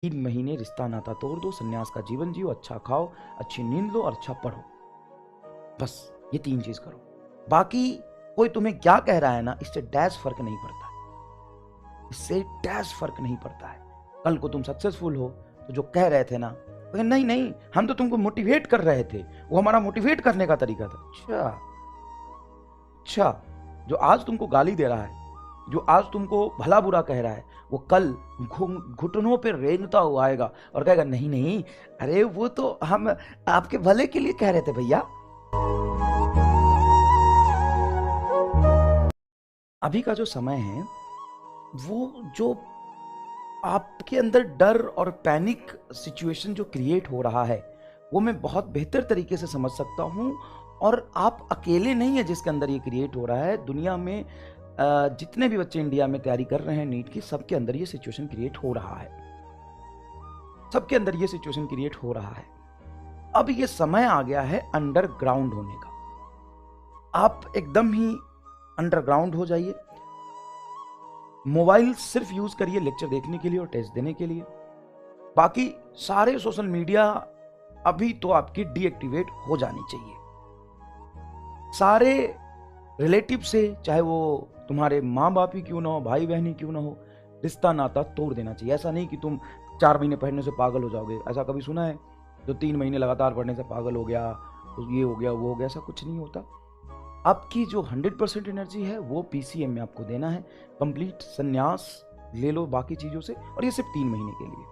3 महीने रिश्ता नाता तोड़ दो, सन्यास का जीवन जियो, अच्छा खाओ, अच्छी नींद लो और अच्छा पढ़ो। बस ये 3 चीज करो। बाकी कोई तुम्हें क्या कह रहा है ना, इससे डैश फर्क नहीं पड़ता है, इससे डैश फर्क नहीं पड़ता है। कल को तुम सक्सेसफुल हो तो जो कह रहे थे ना, नहीं नहीं हम तो तुमको मोटिवेट कर रहे थे, वो हमारा मोटिवेट करने का तरीका था। अच्छा अच्छा, जो आज तुमको गाली दे रहा है, जो आज तुमको भला बुरा कह रहा है, वो कल घुटनों पे रेंगता हुआ आएगा और कहेगा नहीं नहीं, अरे वो तो हम आपके भले के लिए कह रहे थे भैया। अभी का जो समय है, वो जो आपके अंदर डर और पैनिक सिचुएशन जो क्रिएट हो रहा है, वो मैं बहुत बेहतर तरीके से समझ सकता हूँ। और आप अकेले नहीं है जिसके अंदर ये क्रिएट हो रहा है। दुनिया में जितने भी बच्चे इंडिया में तैयारी कर रहे हैं नीट की, सबके अंदर ये सिचुएशन क्रिएट हो रहा है, सबके अंदर ये सिचुएशन क्रिएट हो रहा है। अब ये समय आ गया है अंडरग्राउंड होने का। आप एकदम ही अंडरग्राउंड हो जाइए। मोबाइल सिर्फ यूज करिए लेक्चर देखने के लिए और टेस्ट देने के लिए। बाकी सारे सोशल मीडिया अभी तो आपकी डीएक्टिवेट हो जानी चाहिए। सारे रिलेटिव से, चाहे वो तुम्हारे माँ बाप ही क्यों ना हो, भाई बहन ही क्यों ना हो, रिश्ता नाता तोड़ देना चाहिए। ऐसा नहीं कि तुम 4 महीने पढ़ने से पागल हो जाओगे। ऐसा कभी सुना है जो 3 महीने लगातार पढ़ने से पागल हो गया, ये हो गया वो हो गया? ऐसा कुछ नहीं होता। आपकी जो 100% एनर्जी है वो पीसीएम में आपको देना है। कंप्लीट संन्यास ले लो बाकी चीजों से, और ये सिर्फ 3 महीने के लिए।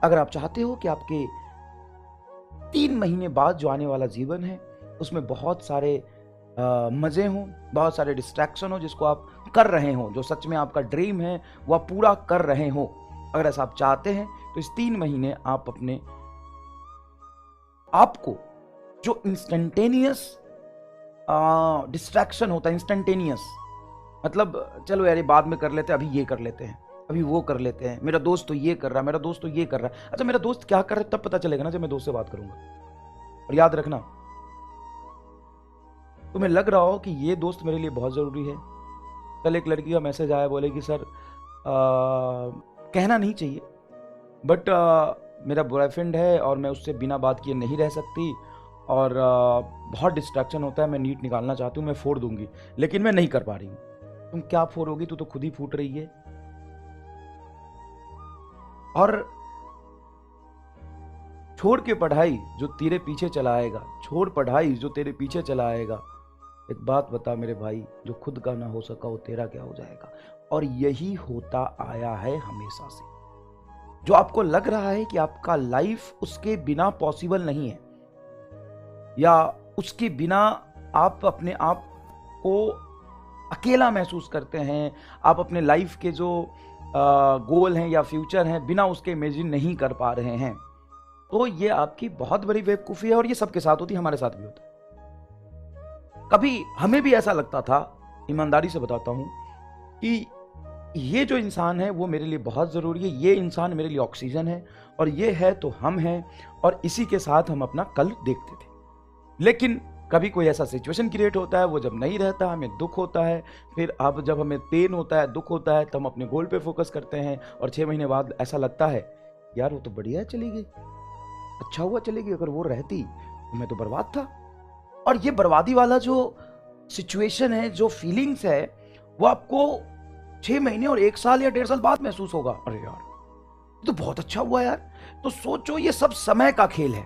अगर आप चाहते हो कि आपके 3 महीने बाद जो आने वाला जीवन है उसमें बहुत सारे मजे हों, बहुत सारे डिस्ट्रैक्शन हो जिसको आप कर रहे हो, जो सच में आपका ड्रीम है वो आप पूरा कर रहे हो, अगर ऐसा आप चाहते हैं तो इस 3 महीने आप अपने आपको जो इंस्टेंटेनियस डिस्ट्रैक्शन होता है, इंस्टेंटेनियस मतलब चलो यार ये बाद में कर लेते हैं, अभी ये कर लेते हैं, अभी वो कर लेते हैं, मेरा दोस्त तो ये कर रहा है, मेरा दोस्त तो ये कर रहा है। अच्छा मेरा दोस्त क्या कर रहा है तब पता चलेगा ना जब मैं दोस्त से बात करूंगा। और याद रखना, तुम्हें लग रहा हो कि ये दोस्त मेरे लिए बहुत ज़रूरी है। कल एक लड़की का मैसेज आया, बोले कि सर कहना नहीं चाहिए बट मेरा बॉयफ्रेंड है और मैं उससे बिना बात किए नहीं रह सकती, और बहुत डिस्ट्रैक्शन होता है, मैं नीट निकालना चाहती हूँ, मैं फोड़ दूंगी लेकिन मैं नहीं कर पा रही हूँ। तुम क्या फोड़ोगी, तू तो खुद ही फूट रही है। और छोड़ के पढ़ाई जो तेरे पीछे चला आएगा, छोड़ पढ़ाई जो तेरे पीछे चला आएगा। एक बात बता मेरे भाई, जो खुद का ना हो सका वो तेरा क्या हो जाएगा। और यही होता आया है हमेशा से। जो आपको लग रहा है कि आपका लाइफ उसके बिना पॉसिबल नहीं है, या उसके बिना आप अपने आप को अकेला महसूस करते हैं, आप अपने लाइफ के जो गोल हैं या फ्यूचर हैं बिना उसके इमेजिन नहीं कर पा रहे हैं, तो ये आपकी बहुत बड़ी बेवकूफ़ी है। और ये सबके साथ होती है, हमारे साथ भी होता है। कभी हमें भी ऐसा लगता था, ईमानदारी से बताता हूं, कि ये जो इंसान है वो मेरे लिए बहुत ज़रूरी है, ये इंसान मेरे लिए ऑक्सीजन है, और ये है तो हम हैं, और इसी के साथ हम अपना कल देखते थे। लेकिन कभी कोई ऐसा सिचुएशन क्रिएट होता है, वो जब नहीं रहता हमें दुख होता है। फिर अब जब हमें पेन होता है, दुख होता है, तो हम अपने गोल पे फोकस करते हैं, और 6 महीने बाद ऐसा लगता है यार वो तो बढ़िया है, चली गई, अच्छा हुआ चली गई, अगर वो रहती तो मैं तो बर्बाद था। और ये बर्बादी वाला जो सिचुएशन है, जो फीलिंग्स है, वो आपको 6 महीने और 1 साल या 1.5 साल बाद महसूस होगा। अरे यार तो बहुत अच्छा हुआ यार। तो सोचो ये सब समय का खेल है,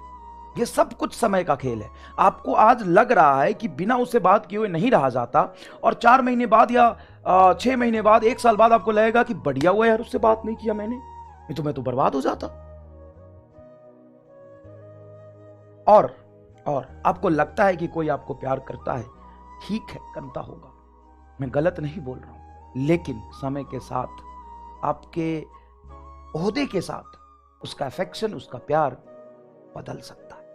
ये सब कुछ समय का खेल है। आपको आज लग रहा है कि बिना उससे बात किए हुए नहीं रहा जाता, और 4 महीने बाद या 6 महीने बाद, 1 साल बाद आपको लगेगा कि बढ़िया हुआ यार उससे बात नहीं किया मैंने, नहीं तो मैं तो बर्बाद हो जाता। और आपको लगता है कि कोई आपको प्यार करता है, ठीक है करता होगा, मैं गलत नहीं बोल रहा हूं, लेकिन समय के साथ, आपके ओहदे के साथ, उसका अफेक्शन, उसका प्यार बदल सकता है।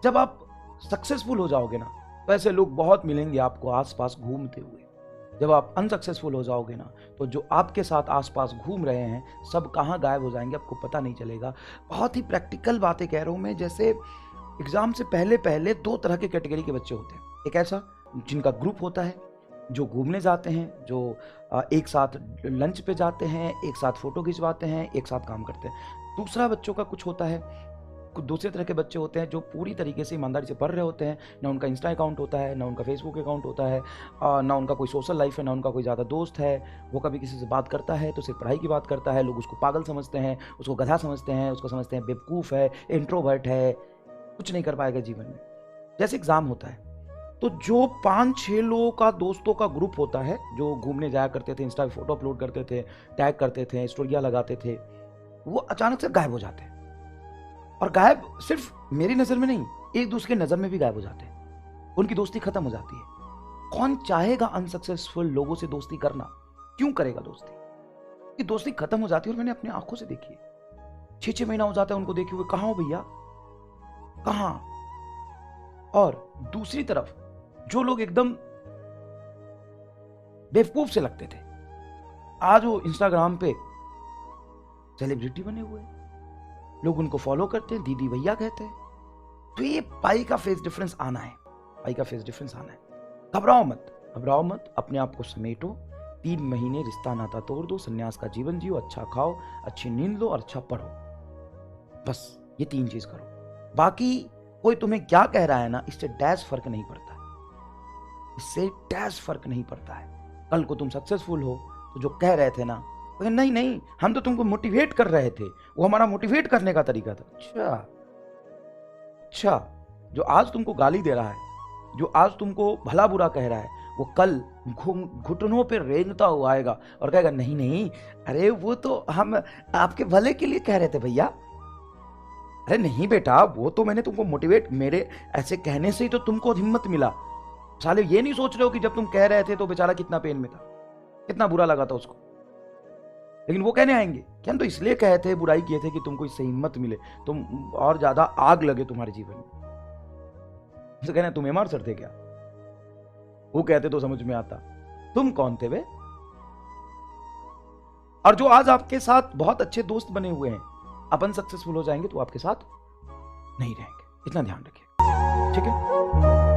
जब आप सक्सेसफुल हो जाओगे ना, तो ऐसे लोग बहुत मिलेंगे आपको आसपास घूमते हुए। जब आप अनसक्सेसफुल हो जाओगे ना, तो जो आपके साथ आसपास घूम रहे हैं सब कहाँ गायब हो जाएंगे आपको पता नहीं चलेगा। बहुत ही प्रैक्टिकल बातें कह रहा हूँ मैं। जैसे एग्जाम से पहले पहले 2 तरह के कैटेगरी के बच्चे होते हैं। एक ऐसा जिनका ग्रुप होता है, जो घूमने जाते हैं, जो एक साथ लंच पे जाते हैं, एक साथ फोटो खिंचवाते हैं, एक साथ काम करते हैं। दूसरा बच्चों का कुछ होता है, कुछ दूसरे तरह के बच्चे होते हैं जो पूरी तरीके से ईमानदारी से पढ़ रहे होते हैं, ना उनका इंस्टा अकाउंट होता है, ना उनका फेसबुक अकाउंट होता है, ना उनका कोई सोशल लाइफ है, ना उनका कोई ज़्यादा दोस्त है। वो कभी किसी से बात करता है तो सिर्फ पढ़ाई की बात करता है, लोग उसको पागल समझते हैं, उसको गधा समझते हैं, उसको समझते हैं बेवकूफ़ है, इंट्रोवर्ट है, कुछ नहीं कर पाएगा जीवन में। जैसे एग्ज़ाम होता है तो जो 5-6 लोगों का दोस्तों का ग्रुप होता है जो घूमने जाया करते थे, इंस्टा पे फोटो अपलोड करते थे, टैग करते थे, स्टोरियाँ लगाते थे, वो अचानक से गायब हो जाते हैं। और गायब सिर्फ मेरी नज़र में नहीं, एक दूसरे की नज़र में भी गायब हो जाते हैं। उनकी दोस्ती खत्म हो जाती है। कौन चाहेगा अनसक्सेसफुल लोगों से दोस्ती करना? क्यों करेगा दोस्ती? ये दोस्ती खत्म हो जाती है और मैंने अपनी आंखों से देखी है। 6-6 महीना हो जाता है उनको देखे हुए, कहाँ हो भैया, कहाँ? और दूसरी तरफ जो लोग एकदम बेवकूफ से लगते थे, आज वो इंस्टाग्राम पे सेलिब्रिटी बने हुए हैं, लोग उनको फॉलो करते हैं, दीदी भैया कहते हैं। तो ये पाई का फेस डिफरेंस आना है, पाई का फेस डिफरेंस आना है। घबराओ मत, घबराओ मत, अपने आप को समेटो। 3 महीने रिश्ता नाता तोड़ दो, संन्यास का जीवन जियो, अच्छा खाओ, अच्छी नींद लो और अच्छा पढ़ो। बस ये 3 चीज करो। बाकी कोई तुम्हें क्या कह रहा है ना, इससे डैश फर्क नहीं पड़ता है, इससे डैश फर्क नहीं पड़ता है। कल को तुम सक्सेसफुल हो तो जो कह रहे थे ना, नहीं नहीं हम तो तुमको मोटिवेट कर रहे थे, वो हमारा मोटिवेट करने का तरीका था। अच्छा, जो आज तुमको गाली दे रहा है, जो आज तुमको भला बुरा कह रहा है, वो कल घुटनों पे रेंगता हुआ आएगा और कहेगा नहीं नहीं, अरे वो तो हम आपके भले के लिए कह रहे थे भैया। अरे नहीं बेटा, वो तो मैंने तुमको मोटिवेट, मेरे ऐसे कहने से ही तो तुमको हिम्मत मिला। साले ये नहीं सोच रहे हो कि जब तुम कह रहे थे तो बेचारा कितना पेन में था, कितना बुरा लगा था उसको। लेकिन वो कहने आएंगे कि हम तो इसलिए कहे थे, बुराई किए थे कि तुमको इससे हिम्मत मिले, तुम और ज्यादा आग लगे तुम्हारे जीवन में। तो कहना तुम्हें मार सकते क्या? वो कहते तो समझ में आता, तुम कौन थे वे? और जो आज आपके साथ बहुत अच्छे दोस्त बने हुए हैं, अपन सक्सेसफुल हो जाएंगे तो आपके साथ नहीं रहेंगे। इतना ध्यान रखिए, ठीक है?